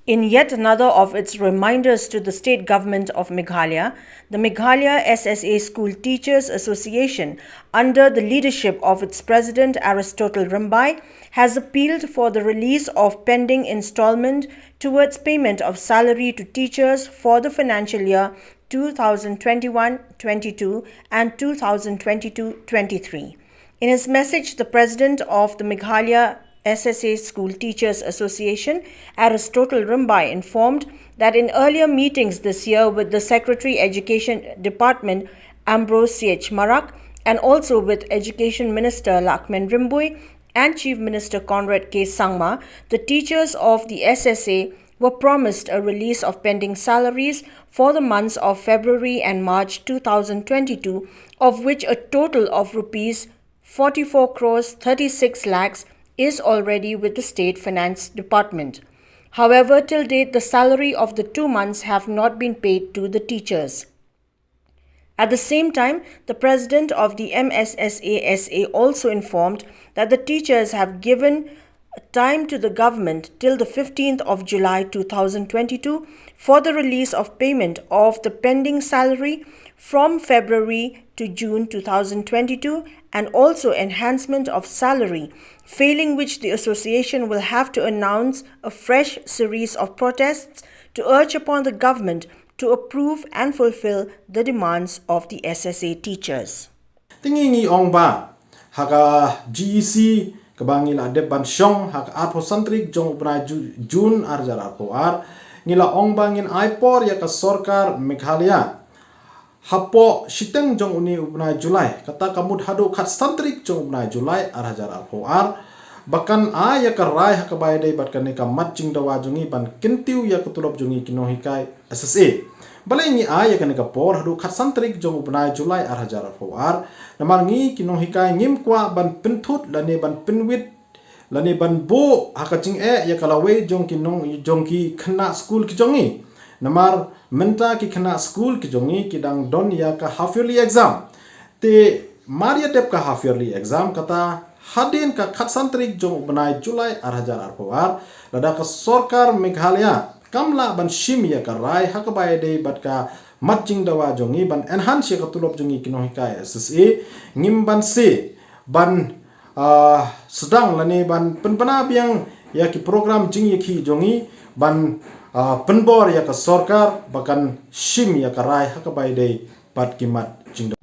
In yet another of its reminders to the state government of Meghalaya, the Meghalaya SSA School Teachers Association, under the leadership of its president Aristotle Rymbai, has appealed for the release of pending instalment towards payment of salary to teachers for the financial year 2021-22 and 2022-23. In his message, the president of the Meghalaya SSA School Teachers Association, Aristotle Rymbai, informed that in earlier meetings this year with the Secretary Education Department, Ambrose C.H. Marak, and also with Education Minister Lakmen Rimbui and Chief Minister Conrad K. Sangma, the teachers of the SSA were promised a release of pending salaries for the months of February and March 2022, of which a total of rupees 44 crores 36 lakhs is already with the State Finance Department. However, till date, the salary of the 2 months have not been paid to the teachers. At the same time, the president of the MSSA also informed that the teachers have given time to the government till the 15th of July 2022 for the release of payment of the pending salary from February to June 2022 and also enhancement of salary, failing which the association will have to announce a fresh series of protests to urge upon the government to approve and fulfill the demands of the SSA teachers. Tingingi ongba haga GEC kabangil ade bansyong hak apo santrik jong ubna Jun arjar apo ngila ongbangin aipor ya ka sorkar Meghalaya hapo shiteng jong uni ubna Julai kata kamud hadu khat santrik jong ubna Julai arhajar apo bahkan ya ka rai hak bay dei bat kan ka matching dawa jungi ban kintiu ya ketulop jungi kinohikai SSA balai ni ya kan ka por hadu khat santrik jong ubna Julai arhajar apo namar ngi kinohikai ngim kwa ban pinthut lane ban pinwit lane ban bo hakaching ya kalawe jong kinong jong ki khna school ki jongi namar menta ki khna school ki jongi kidang don ya ka half yearly exam te maria tep ka half yearly exam kata hadin ka khat santrik jong ubnai Julai arhajar arpoar lada ka sorkar Meghalaya kamla ban shim ya ka rai hakabai de bat ka matching dawa jongi ban enhance ya ka tulop jongi kinohikai SSA ngim ban se ban sedang lani ban penpana biang ya ki program jing ya ki jongi ban penbor ya ka sorkar bahkan shim ya ka rai hakabai de pat kimat jing